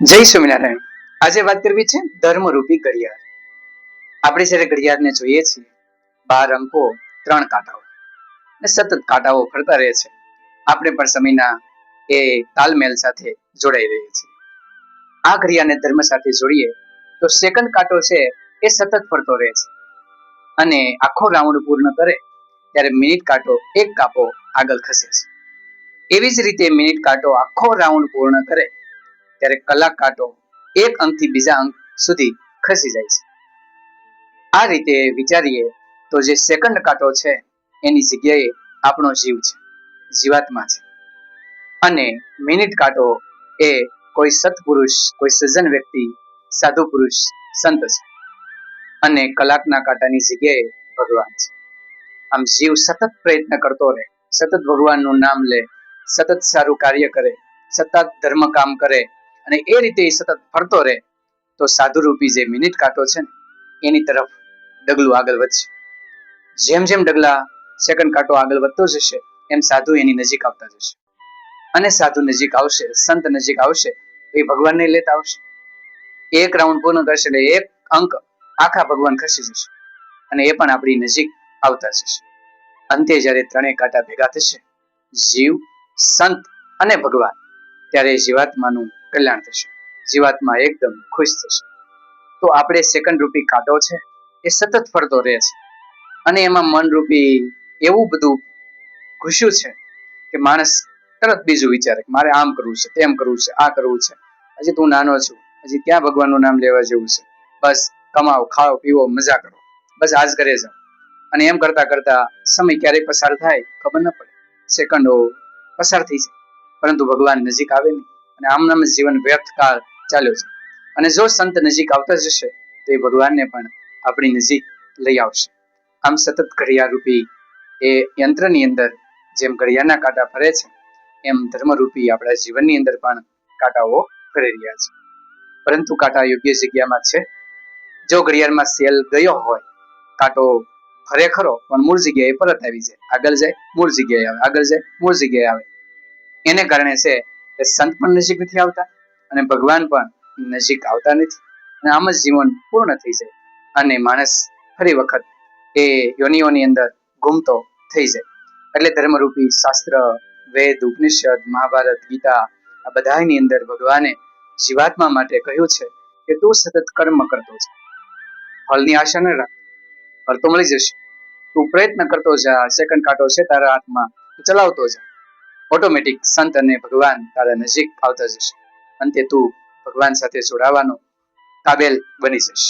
જય સ્વામિનારાયણ. આજે વાત કરવી છે ધર્મરૂપી ઘડિયાળ. આપણે જ્યારે ઘડિયાળને જોઈએ છીએ, 12 અંકો, 3 કાંટાઓ અને સતત કાંટાઓ ફરતા રહે છે. આપણે પણ સમયના એ તાલમેલ સાથે જોડાઈ રહીએ છીએ. આ ઘડિયાળને ધર્મ સાથે જોડીએ તો સેકન્ડ કાંટો છે એ સતત ફરતો રહે છે અને આખો રાઉન્ડ પૂર્ણ કરે ત્યારે મિનિટ કાંટો એક કાપો આગળ ખસે છે. એવી જ રીતે મિનિટ કાંટો આખો રાઉન્ડ પૂર્ણ કરે ત્યારે કલાક કાંટો એક અંકથી બીજા અંક સુધી ખસી જાય છે. આ રીતે વિચારીએ તો જે સેકન્ડ કાંટો છે એની જગ્યાએ આપણો જીવ છે, જીવાત્મા છે, અને મિનિટ કાંટો એ કોઈ સત્પુરુષ, કોઈ સજ્જન વ્યક્તિ, સાધુ પુરુષ, સંત છે, અને કલાકના કાંટાની જગ્યાએ ભગવાન છે. આમ જીવ સતત પ્રયત્ન કરતો રહે, સતત ભગવાનનું નામ લે, સતત સારું કાર્ય કરે, સતત ધર્મ કામ કરે અને એ રીતે સતત ફરતો રહે તો સાધુરૂપી જે મિનિટ કાંટો છે ને એની તરફ ડગલું આગળ વધશે. જેમ જેમ ડગલા સેકન્ડ કાંટો આગળ વધતો જશે એમ સાધુ એની નજીક આવતા જશે, અને સાધુ નજીક આવશે, સંત નજીક આવશે તો એ ભગવાનને લેતા આવશે. એક રાઉન્ડ પૂર્ણ કરશે એટલે એક અંક આખા ભગવાન ખસી જશે અને એ પણ આપણી નજીક આવતા જશે. અંતે જ્યારે ત્રણેય કાંટા ભેગા થશે, જીવ, સંત અને ભગવાન, ત્યારે જીવાત્માનું કલ્યાણ થશે, જીવાત્મા એકદમ ખુશ થશે. તો આપણે સેકન્ડ રૂપી કાંટો છે એ સતત ફરતો રહે છે અને એમાં મન રૂપી એવું બધું ઘૂસ્યું છે કે માણસ તરત બીજું વિચારે કે મારે આમ કરવું છે, તેમ કરવું છે, આ કરવું છે. હજી તું નાનો છું, હજી ક્યાં ભગવાનનું નામ લેવા જેવું છે. બસ કમાઓ, ખાઓ, પીવો, મજા કરો, બસ આજ કરે જાઓ. અને એમ કરતા કરતા સમય ક્યારેક પસાર થાય ખબર ન પડે, સેકન્ડો પસાર થઈ જાય, પરંતુ ભગવાન નજીક આવે નહીં અને આમનામ જીવન વ્યર્થ કાળ ચાલ્યો છે. અને જો સંત નજીક આવતા જશે તો એ ભગવાનને પણ આપણી નજીક લઈ આવશે. આમ સતત ઘડિયાળ રૂપી એ યંત્રની અંદર જેમ ઘડિયાળના કાંટા ફરે છે એમ ધર્મરૂપી આપણા જીવનની અંદર પણ કાંટાઓ ફરી રહ્યા છે. પરંતુ કાંટા યોગ્ય જગ્યામાં છે. જો ઘડિયાળમાં સેલ ગયો હોય, કાંટો ફરે ખરો પણ મૂળ જગ્યાએ પરત આવી જાય, આગળ જાય મૂળ જગ્યાએ આવે, આગળ જાય મૂળ જગ્યાએ આવે. એને કારણે છે કે સંત પણ નજીક નથી આવતા અને ભગવાન પણ નજીક આવતા નથી અને આમ જ જીવન પૂર્ણ થઈ જાય અને માણસ ફરી વખત એ યોનિઓની અંદર ઘૂમતો થઈ જાય. એટલે ધર્મરૂપી શાસ્ત્ર, વેદ, ઉપનિષદ, મહાભારત, ગીતા આ બધાની અંદર ભગવાને જીવાત્મા માટે કહ્યું છે કે તું સતત કર્મ કરતો છે, ફળની આશા ન રાખ, ફળ તો મળી જશે. તું પ્રયત્ન કરતો જા, સેકન્ડ કાંટો છે તારા હાથમાં, ચલાવતો જા, ઓટોમેટિક સંત અને ભગવાન તારા નજીક આવતા જશે. અંતે તું ભગવાન સાથે જોડાવાનો કાબેલ બની જશે.